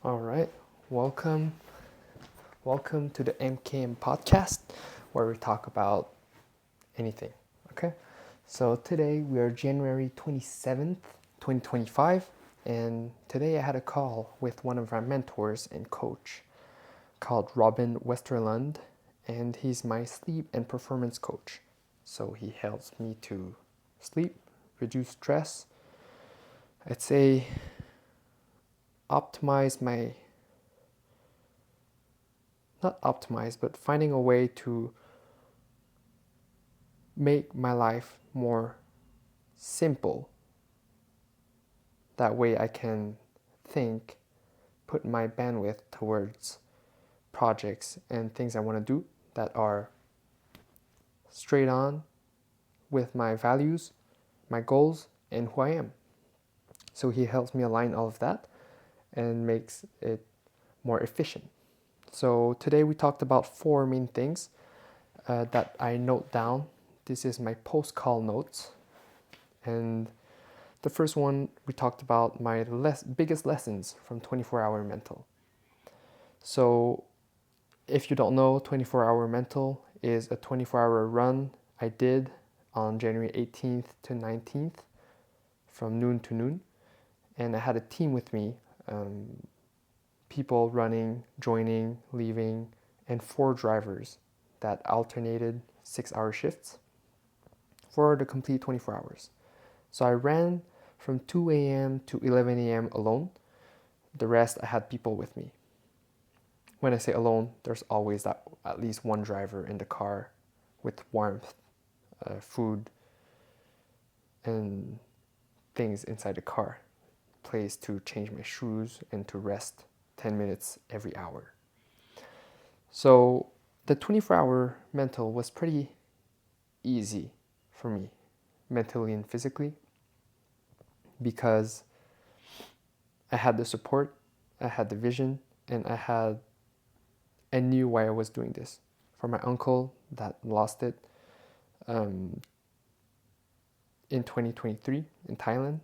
All right, welcome, welcome to the MKM podcast, where we talk about anything. Okay, so today we are January 27th, 2025, and today I had a call with one of our mentors and coach called Robin Westerlund, and he's my sleep and performance coach. So he helps me to sleep, reduce stress. I'd say optimize my not optimize, but finding a way to make my life more simple. That way I can think, put my bandwidth towards projects and things I want to do that are straight on with my values, my goals, and who I am. So he helps me align all of that and makes it more efficient. So today we talked about four main things that I note down. This is my post-call notes. And the first one, we talked about my biggest lessons from 24-hour mental. So if you don't know, 24-hour mental is a 24-hour run I did on January 18th to 19th from noon to noon. And I had a team with me, people running, joining, leaving, and 4 drivers that alternated 6-hour shifts for the complete 24 hours. So I ran from 2 a.m. to 11 a.m. alone. The rest, I had people with me. When I say alone, there's always at least one driver in the car with warmth, food, and things inside the car. Place to change my shoes and to rest 10 minutes every hour. So the 24-hour mental was pretty easy for me, mentally and physically, because I had the support, I had the vision, and I knew why I was doing this. For my uncle that lost it in 2023 in Thailand.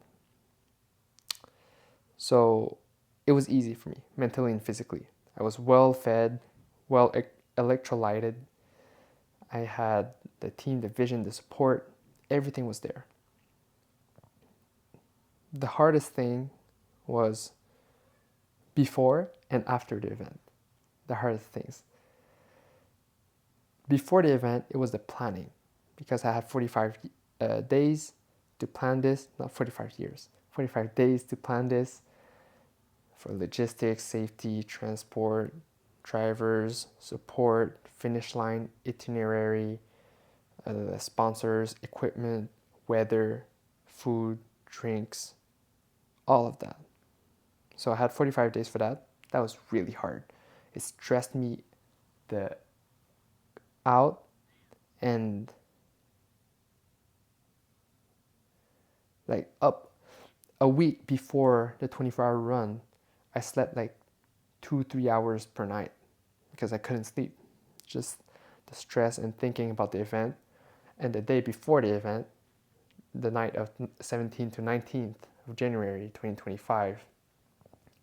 So it was easy for me, mentally and physically. I was well fed, well electrolyted. I had the team, the vision, the support, everything was there. The hardest thing was before and after the event. The hardest things. Before the event, it was the planning, because I had 45 days to plan this, not 45 years, 45 days to plan this for logistics, safety, transport, drivers, support, finish line, itinerary, sponsors, equipment, weather, food, drinks, all of that. So I had 45 days for that. That was really hard. It stressed me out, and like up a week before the 24-hour run, I slept like 2-3 hours per night because I couldn't sleep. Just the stress and thinking about the event. And the day before the event, the night of 17th to 19th of January 2025,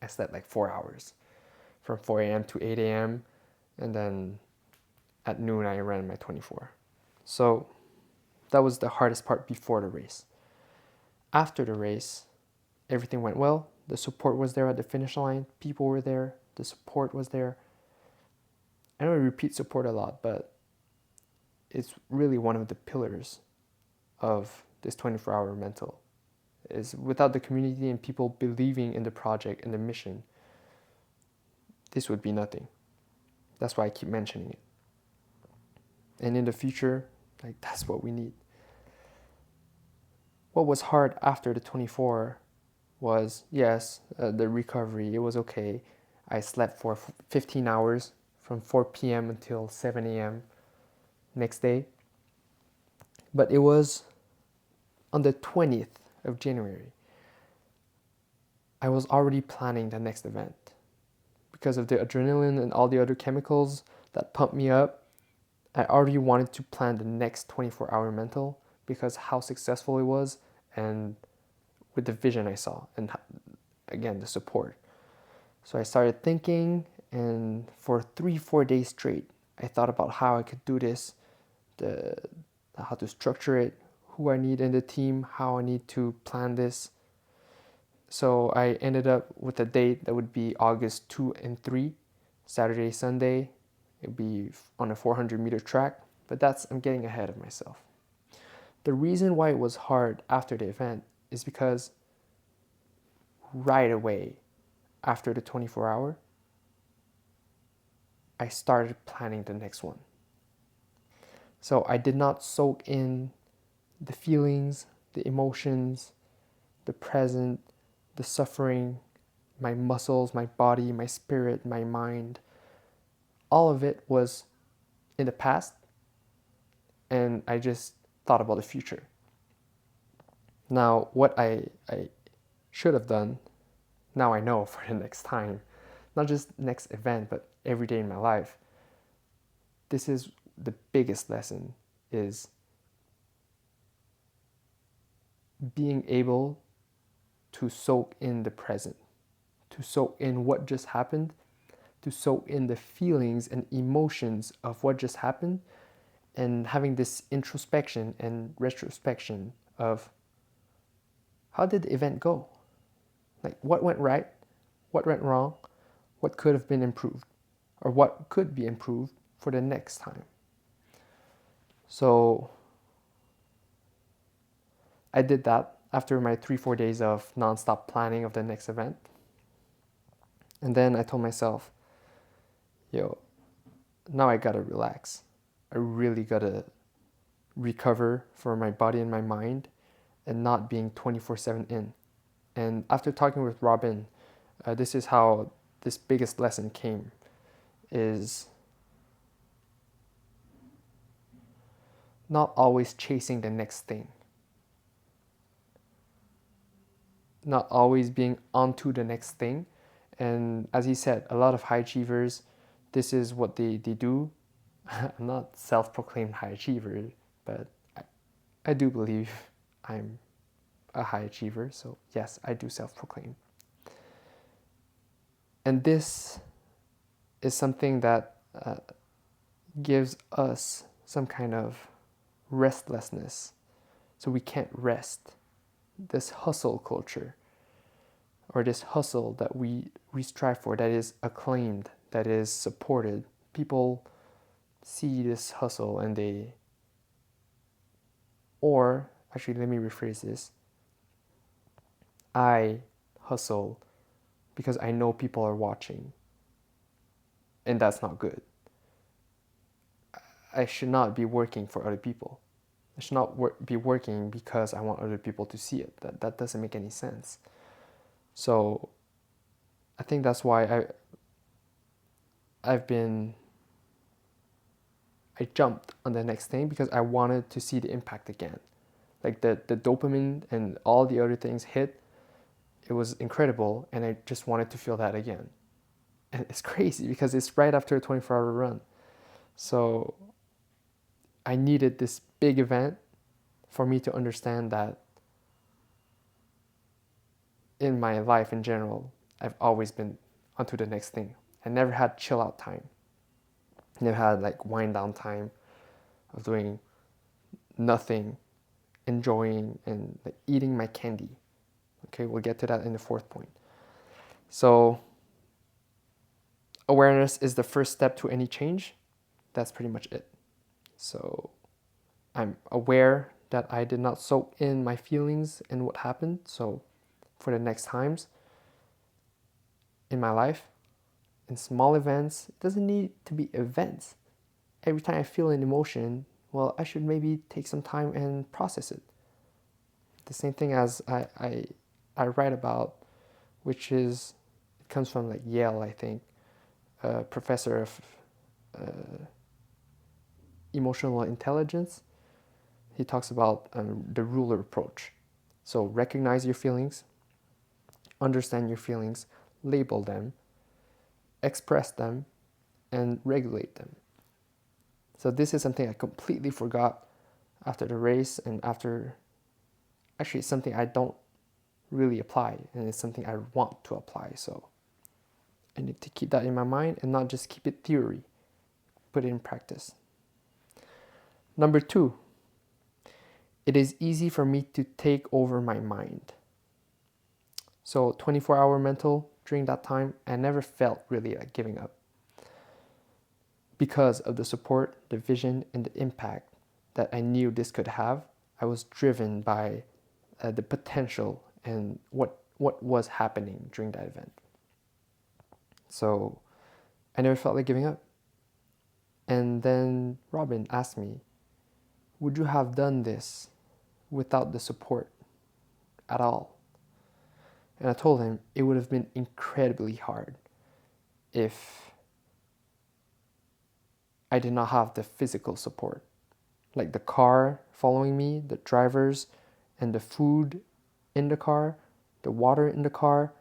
I slept like 4 hours from 4 a.m. to 8 a.m. And then at noon, I ran my 24. So that was the hardest part before the race. After the race, everything went well. The support was there at the finish line. People were there. The support was there. I know I repeat support a lot, but it's really one of the pillars of this 24-hour mental. Is without the community and people believing in the project and the mission, this would be nothing. That's why I keep mentioning it. And in the future, like, that's what we need. What was hard after the 24 was, yes, the recovery. It was okay. I slept for 15 hours from 4 p.m. until 7 a.m. next day. But it was on the 20th of January. I was already planning the next event. Because of the adrenaline and all the other chemicals that pumped me up, I already wanted to plan the next 24-hour mental because how successful it was and with the vision I saw and again, the support. So I started thinking, and for 3-4 days straight, I thought about how I could do this, the how to structure it, who I need in the team, how I need to plan this. So I ended up with a date that would be August 2 and 3, Saturday, Sunday. It would be on a 400-meter track, but I'm getting ahead of myself. The reason why it was hard after the event is because right away after the 24-hour, I started planning the next one. So I did not soak in the feelings, the emotions, the present, the suffering, my muscles, my body, my spirit, my mind. All of it was in the past, and I just thought about the future. Now, what I should have done, now I know for the next time, not just next event, but every day in my life. This is the biggest lesson, is being able to soak in the present, to soak in what just happened, to soak in the feelings and emotions of what just happened, and having this introspection and retrospection of how did the event go? Like, what went right? What went wrong? What could have been improved? Or what could be improved for the next time? So I did that after my 3-4 days of nonstop planning of the next event. And then I told myself, yo, now I gotta relax. I really gotta recover for my body and my mind, and not being 24/7 in. And after talking with Robin, this is how this biggest lesson came, is not always chasing the next thing, not always being onto the next thing. And as he said, a lot of high achievers, this is what they do. I'm not self-proclaimed high achiever, but I do believe I'm a high achiever. So yes, I do self-proclaim. And this is something that gives us some kind of restlessness. So we can't rest. This hustle culture, or this hustle that we strive for, that is acclaimed, that is supported. People see this hustle and or actually, let me rephrase this. I hustle because I know people are watching, and that's not good. I should not be working for other people. I should not be working because I want other people to see it. That doesn't make any sense. So I think that's why I jumped on the next thing, because I wanted to see the impact again. Like the dopamine and all the other things hit. It was incredible, and I just wanted to feel that again. And it's crazy because it's right after a 24-hour run. So I needed this big event for me to understand that in my life in general, I've always been onto the next thing. I never had chill out time. Never had like wind down time of doing nothing, enjoying, and like eating my candy. Okay, we'll get to that in the fourth point. So awareness is the first step to any change. That's pretty much it. So I'm aware that I did not soak in my feelings and what happened. So for the next times in my life, in small events, it doesn't need to be events. Every time I feel an emotion, well, I should maybe take some time and process it. The same thing as I write about, which is, it comes from like Yale, I think, a professor of emotional intelligence. He talks about the ruler approach. So recognize your feelings, understand your feelings, label them, express them, and regulate them. So this is something I completely forgot after the race, and actually it's something I don't really apply, and it's something I want to apply. So I need to keep that in my mind and not just keep it theory, put it in practice. Number 2, it is easy for me to take over my mind. So 24-hour mental, during that time, I never felt really like giving up because of the support, the vision, and the impact that I knew this could have. I was driven by the potential and what was happening during that event. So I never felt like giving up. And then Robin asked me, would you have done this without the support at all? And I told him it would have been incredibly hard if I did not have the physical support, like the car following me, the drivers, and the food in the car, the water in the car,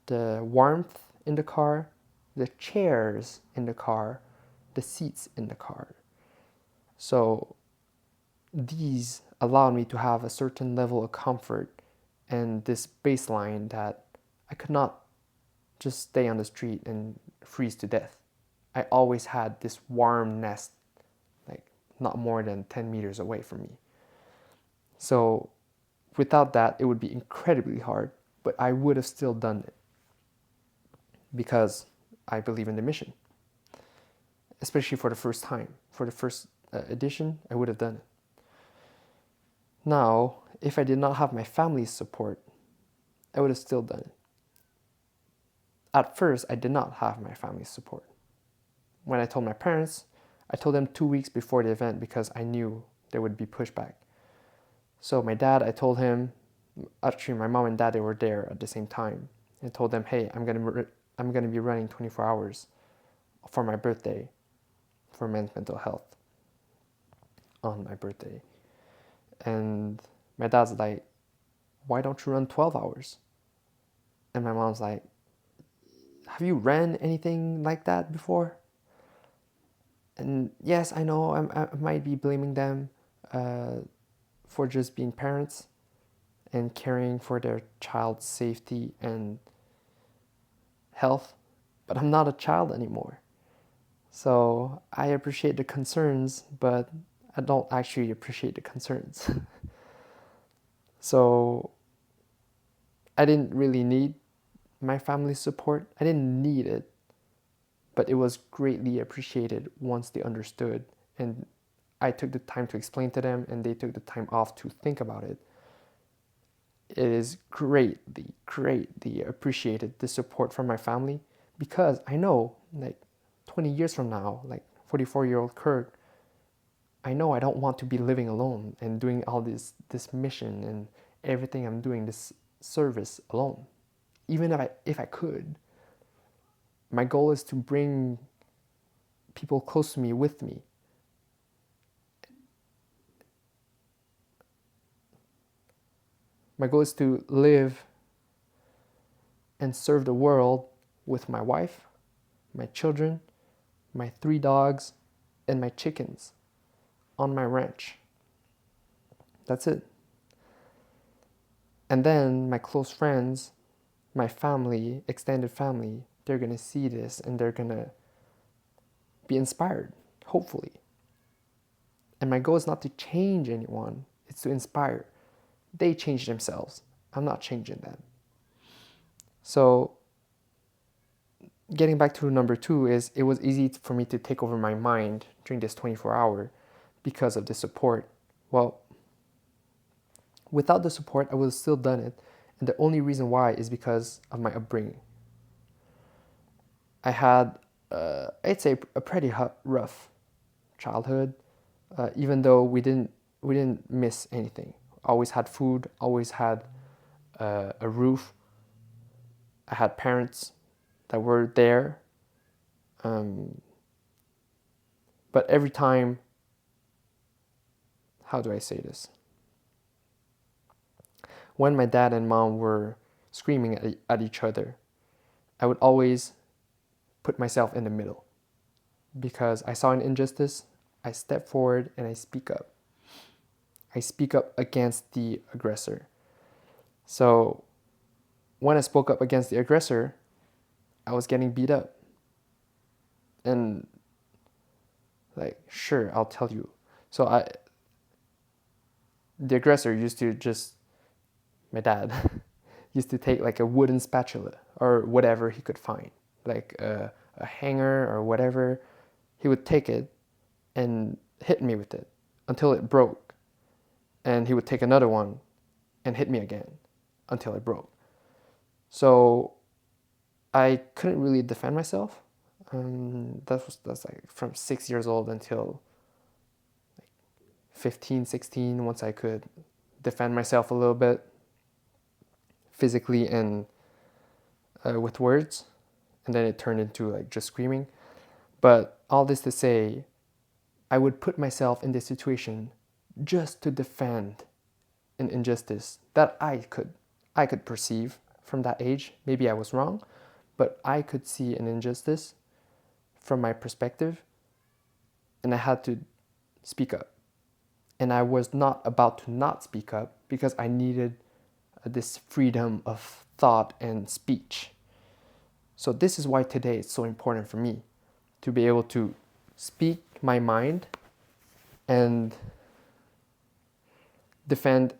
the warmth in the car, the chairs in the car, the seats in the car. So these allowed me to have a certain level of comfort and this baseline that I could not just stay on the street and freeze to death. I always had this warm nest, like not more than 10 meters away from me. So without that, it would be incredibly hard, but I would have still done it because I believe in the mission, especially for the first time. For the first edition, I would have done it. Now, if I did not have my family's support, I would have still done it. At first, I did not have my family's support. When I told my parents, I told them 2 weeks before the event because I knew there would be pushback. So my dad, I told him, actually my mom and dad, they were there at the same time. I told them, hey, I'm gonna be running 24 hours for my birthday for men's mental health on my birthday. And my dad's like, why don't you run 12 hours? And my mom's like, have you ran anything like that before? And yes, I know I might be blaming them for just being parents and caring for their child's safety and health, but I'm not a child anymore. So I appreciate the concerns, but I don't actually appreciate the concerns. So I didn't really need my family's support. I didn't need it, but it was greatly appreciated once they understood and I took the time to explain to them and they took the time off to think about it. It is greatly appreciated, the support from my family, because I know like 20 years from now, like 44-year-old Kirk, I know I don't want to be living alone and doing all this mission and everything I'm doing, this service alone. Even if I could, my goal is to bring people close to me with me. My goal is to live and serve the world with my wife, my children, my 3 dogs, and my chickens on my ranch. That's it. And then my close friends, my family, extended family, they're gonna see this and they're gonna be inspired, hopefully. And my goal is not to change anyone, it's to inspire. They change themselves. I'm not changing them. So getting back to number 2 is it was easy for me to take over my mind during this 24-hour because of the support. Well, without the support, I would have still done it. And the only reason why is because of my upbringing. I had, I'd say, a pretty rough childhood, even though we didn't miss anything. Always had food, always had a roof. I had parents that were there. But every time, how do I say this? When my dad and mom were screaming at each other, I would always put myself in the middle. Because I saw an injustice, I step forward and I speak up. I speak up against the aggressor. So when I spoke up against the aggressor, I was getting beat up. And like, sure, I'll tell you. So the aggressor used to just, my dad used to take like a wooden spatula or whatever he could find, like a hanger or whatever. He would take it and hit me with it until it broke. And he would take another one and hit me again until it broke. So I couldn't really defend myself. That's like from 6 years old until 15, 16, once I could defend myself a little bit physically and with words. And then it turned into like just screaming. But all this to say, I would put myself in this situation just to defend an injustice that I could perceive from that age. Maybe I was wrong, but I could see an injustice from my perspective, and I had to speak up. And I was not about to not speak up because I needed this freedom of thought and speech. So this is why today it's so important for me to be able to speak my mind and defend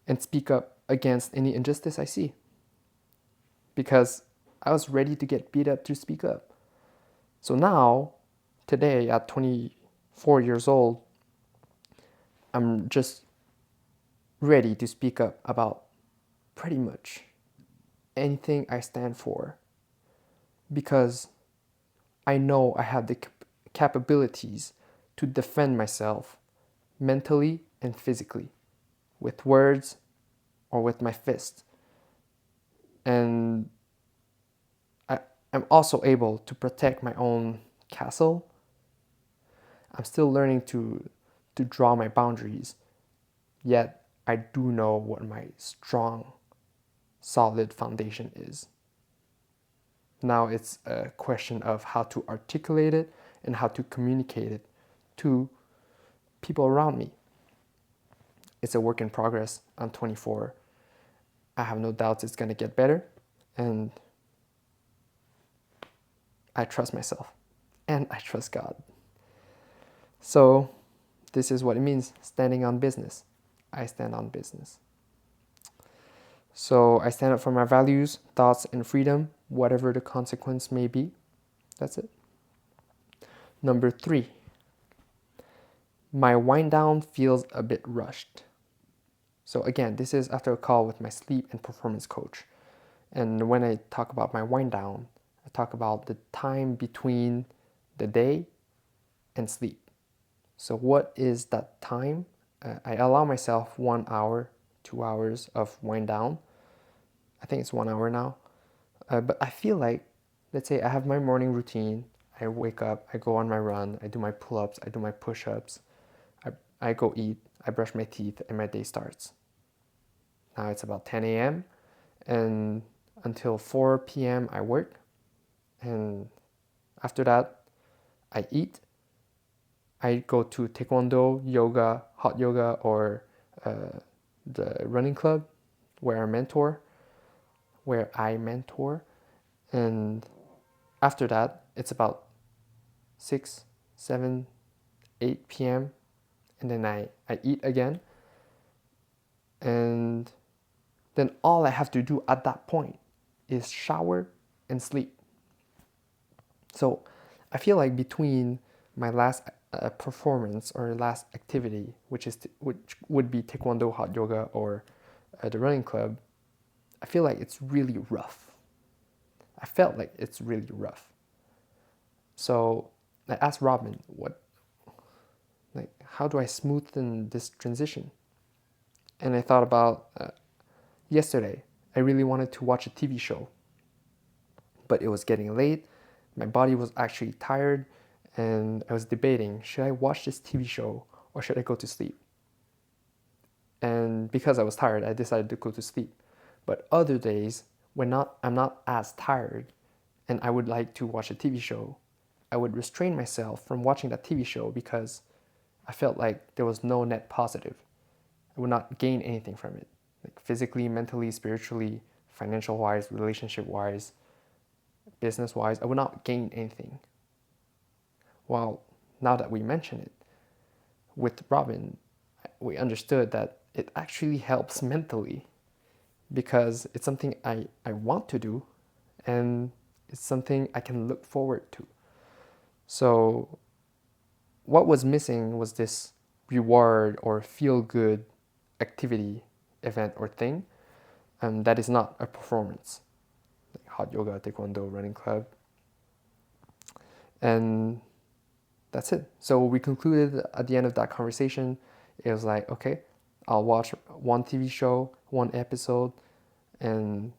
and speak up against any injustice I see. Because I was ready to get beat up to speak up. So now, today at 24 years old, I'm just ready to speak up about pretty much anything I stand for. Because I know I have the capabilities to defend myself mentally and physically with words or with my fist. And I'm also able to protect my own castle. I'm still learning to draw my boundaries, yet I do know what my strong, solid foundation is. Now it's a question of how to articulate it and how to communicate it to people around me. It's a work in progress. I'm 24. I have no doubts it's going to get better, and I trust myself and I trust God. So this is what it means, standing on business. I stand on business. So I stand up for my values, thoughts, and freedom, whatever the consequence may be. That's it. Number 3, my wind down feels a bit rushed. So again, this is after a call with my sleep and performance coach. And when I talk about my wind down, I talk about the time between the day and sleep. So what is that time? I allow myself 1 hour, 2 hours of wind down. I think it's 1 hour now. But I feel like, let's say I have my morning routine. I wake up, I go on my run, I do my pull-ups, I do my push-ups. I go eat, I brush my teeth, and my day starts. Now it's about 10 a.m. and until 4 p.m. I work. And after that, I eat. I go to taekwondo, yoga, hot yoga, or the running club where I mentor. And after that, it's about 6, 7, 8 p.m. And then I eat again. And then all I have to do at that point is shower and sleep. So I feel like between my last performance or last activity, which would be taekwondo, hot yoga, or the running club, I feel like it's really rough. I felt like it's really rough. So I asked Robin, how do I smoothen this transition? And I thought about yesterday. I really wanted to watch a TV show, but it was getting late. My body was actually tired, and I was debating, should I watch this TV show or should I go to sleep? And because I was tired, I decided to go to sleep. But other days, when I'm not as tired and I would like to watch a TV show, I would restrain myself from watching that TV show because I felt like there was no net positive. I would not gain anything from it, like physically, mentally, spiritually, financial-wise, relationship-wise. business-wise, I would not gain anything. Well, now that we mention it, with Robin, we understood that it actually helps mentally because it's something I want to do and it's something I can look forward to. So what was missing was this reward or feel good activity, event, or thing that is not a performance, like hot yoga, taekwondo, running club. And that's it. So we concluded at the end of that conversation, it was like, okay, I'll watch one TV show, one episode, and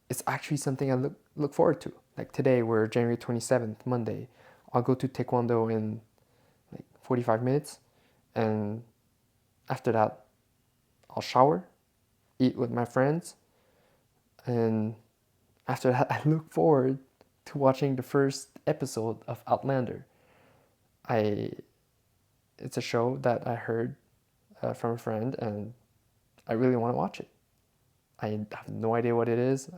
it's actually something I look forward to. Like today, we're January 27th, Monday. I'll go to taekwondo in like 45 minutes, and after that, I'll shower, eat with my friends, and after that, I look forward to watching the first episode of Outlander. It's a show that I heard from a friend, and I really want to watch it. I have no idea what it is.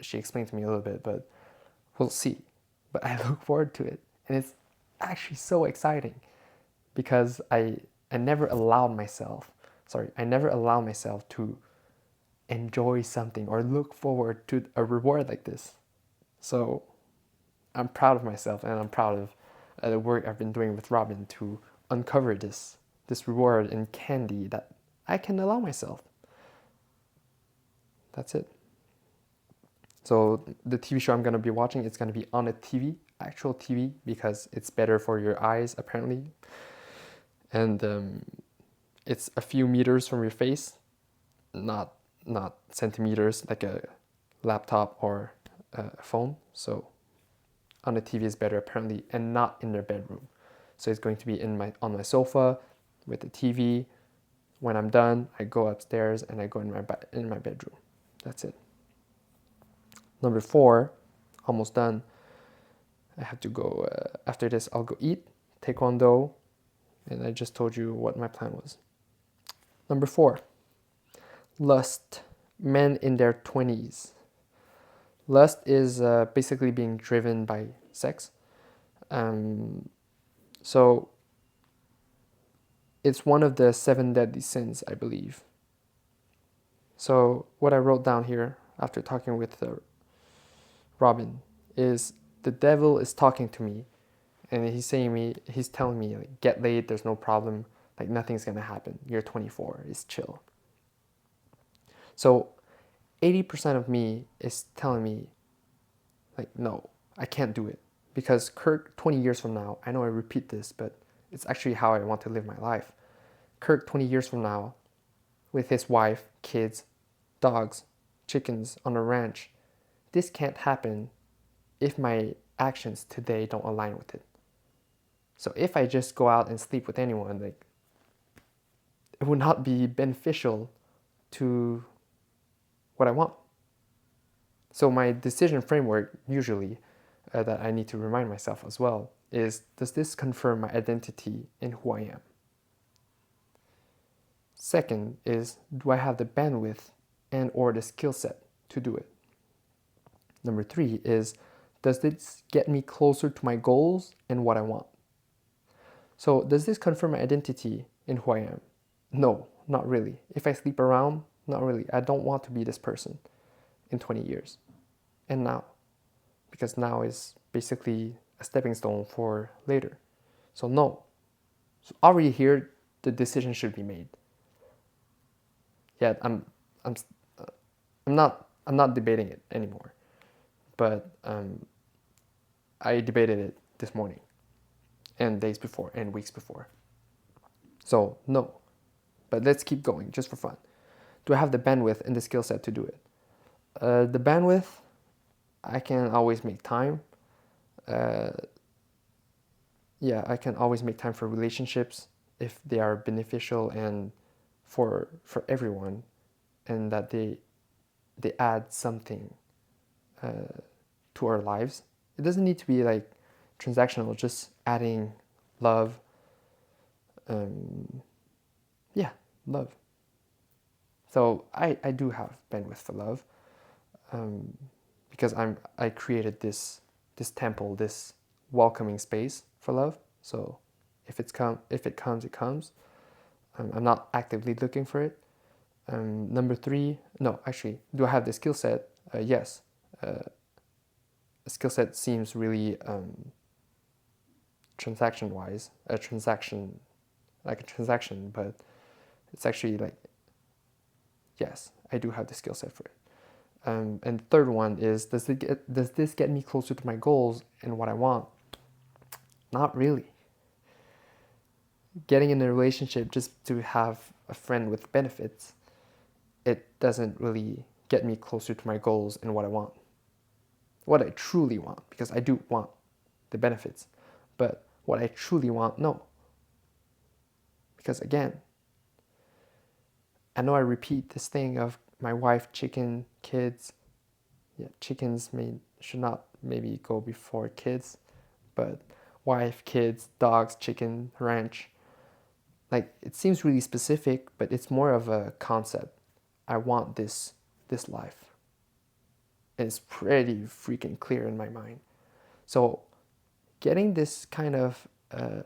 She explained to me a little bit, but we'll see. But I look forward to it, and it's actually so exciting because I never allowed myself to enjoy something or look forward to a reward like this. So I'm proud of myself, and I'm proud of the work I've been doing with Robin to uncover this reward and candy that I can allow myself. That's it. So the TV show I'm going to be watching, it's going to be on a TV, actual TV, because it's better for your eyes apparently. And it's a few meters from your face, not centimeters like a laptop or a phone. So on the TV is better apparently, and not in their bedroom. So it's going to be on my sofa with the TV. When I'm done, I go upstairs and I go in my bedroom. That's it. Number 4, almost done. I have to go, after this I'll go eat, taekwondo, and I just told you what my plan was. Number 4, lust, men in their 20s. Lust is basically being driven by sex. So it's one of the 7 deadly sins, I believe. So what I wrote down here after talking with Robin is the devil is talking to me, and he's telling me like, get laid, there's no problem, like nothing's gonna happen. You're 24, it's chill. So 80% of me is telling me like, no, I can't do it. Because Kirk, 20 years from now, I know I repeat this, but it's actually how I want to live my life. Kirk, 20 years from now, with his wife, kids, dogs, chickens on a ranch, this can't happen if my actions today don't align with it. So if I just go out and sleep with anyone, like, it would not be beneficial to what I want. So my decision framework usually that I need to remind myself as well is, does this confirm my identity in who I am? Second is, do I have the bandwidth and or the skill set to do it? Number 3 is, does this get me closer to my goals and what I want? So does this confirm my identity in who I am? No, not really. If I sleep around, not really. I don't want to be this person in 20 years. And now. Because now is basically a stepping stone for later. So no. So already here, the decision should be made. Yeah, I'm not debating it anymore. But I debated it this morning, and days before, and weeks before. So no. But let's keep going, just for fun. Do I have the bandwidth and the skill set to do it? The bandwidth, I can always make time. I can always make time for relationships if they are beneficial and for everyone, and that they add something to our lives. It doesn't need to be like transactional, just adding love. Love. So I do have bandwidth for love, because I created this temple, this welcoming space for love. So if it comes, it comes. I'm not actively looking for it. Number three, no, actually, do I have the skill set? Yes. The skill set seems really transaction-wise, a transaction, but it's actually like, yes, I do have the skill set for it. And the third one is, does this get me closer to my goals and what I want? Not really. Getting in a relationship just to have a friend with benefits, it doesn't really get me closer to my goals and what I want. What I truly want, because I do want the benefits, but what I truly want, no. Because again, I know I repeat this thing of my wife, chicken, kids. Yeah, chickens should not maybe go before kids, but wife, kids, dogs, chicken, ranch. Like, it seems really specific, but it's more of a concept. I want this life. And it's pretty freaking clear in my mind. So getting this kind of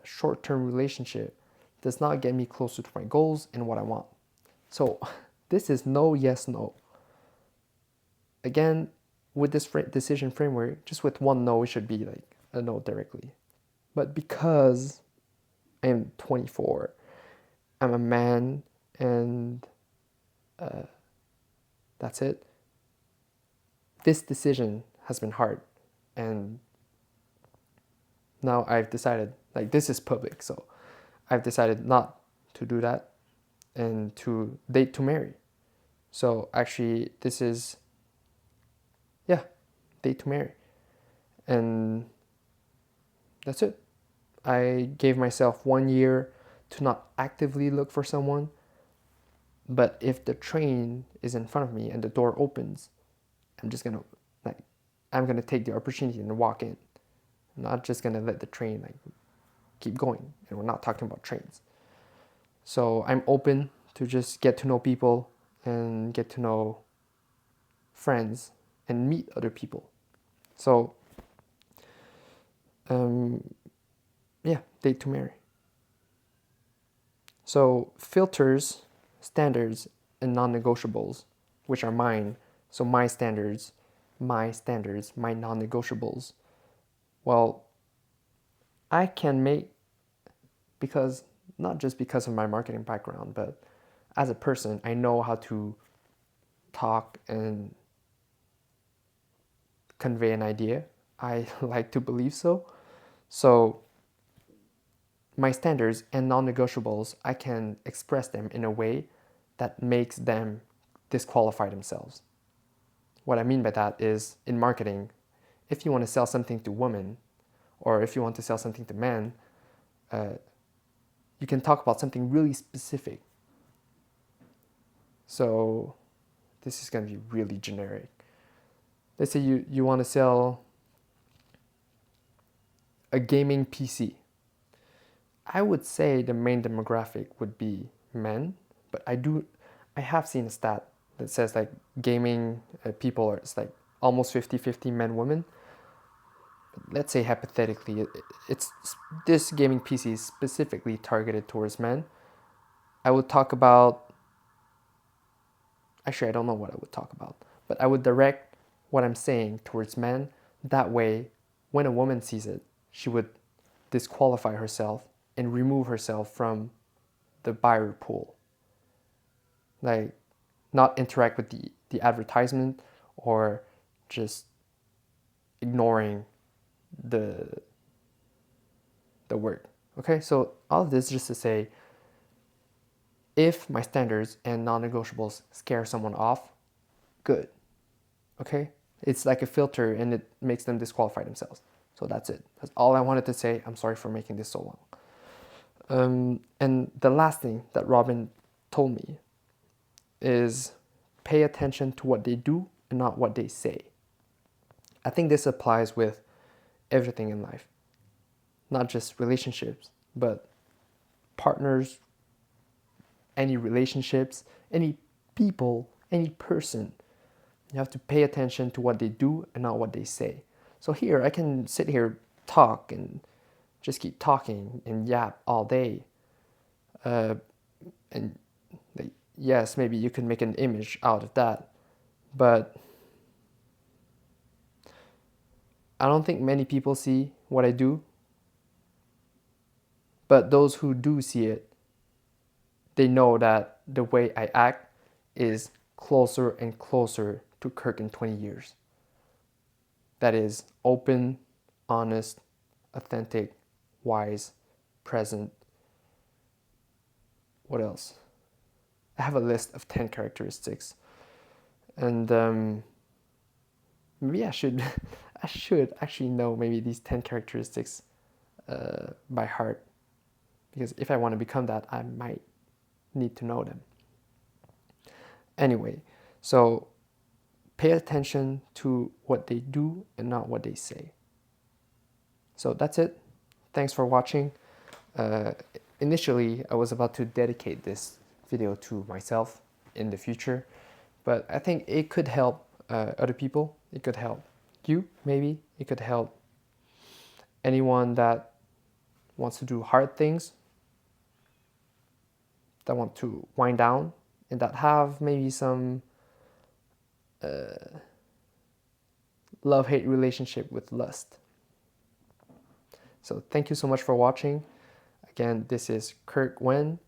short-term relationship does not get me closer to my goals and what I want. So this is no, yes, no. Again, with this decision framework, just with one no, it should be like a no directly. But because I am 24, I'm a man, and that's it. This decision has been hard, and now I've decided, like, this is public, so I've decided not to do that and to date to marry. So actually, this is, yeah, date to marry. And that's it. I gave myself 1 year to not actively look for someone, but if the train is in front of me and the door opens, I'm gonna take the opportunity and walk in. I'm not just gonna let the train keep going. And we're not talking about trains. So I'm open to just get to know people and get to know friends and meet other people. So yeah, date to marry. So filters, standards, and non-negotiables, which are mine. So my standards, my non-negotiables. Well, I can make, because not just because of my marketing background, but as a person, I know how to talk and convey an idea. I like to believe so. So my standards and non-negotiables, I can express them in a way that makes them disqualify themselves. What I mean by that is, in marketing, if you want to sell something to women, or if you want to sell something to men, you can talk about something really specific. So this is going to be really generic. Let's say you want to sell a gaming PC. I would say the main demographic would be men, but I have seen a stat that says like gaming people are, it's like almost 50-50 men, women. Let's say hypothetically, it's this gaming PC is specifically targeted towards men. I would talk about, actually I don't know what I would talk about, but I would direct what I'm saying towards men. That way, when a woman sees it, she would disqualify herself and remove herself from the buyer pool. Like, not interact with the advertisement, or just ignoring the word. Okay, so all of this just to say, if my standards and non-negotiables scare someone off, good. Okay, it's like a filter and it makes them disqualify themselves. So that's it. That's all I wanted to say. I'm sorry for making this so long. And the last thing that Robin told me is, pay attention to what they do and not what they say. I think this applies with everything in life, not just relationships, but partners, any relationships, any people, any person. You have to pay attention to what they do and not what they say. So here, I can sit here, talk, and just keep talking and yap all day. And like, yes, maybe you can make an image out of that, but I don't think many people see what I do. But those who do see it, they know that the way I act is closer and closer to Kirk in 20 years. That is open, honest, authentic, wise, present. What else? I have a list of 10 characteristics. And maybe I should I should actually know maybe these 10 characteristics by heart. Because if I want to become that, I might need to know them. Anyway, so pay attention to what they do and not what they say. So that's it. Thanks for watching. Initially, I was about to dedicate this video to myself in the future, but I think it could help other people. It could help you, maybe. It could help anyone that wants to do hard things, that want to wind down, and that have maybe some love-hate relationship with lust. So thank you so much for watching. Again, this is Kirk Wen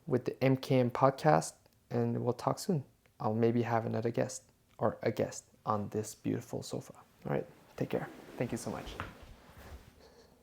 with the MKM podcast, and we'll talk soon. I'll maybe have another guest or a guest on this beautiful sofa. All right, take care. Thank you so much.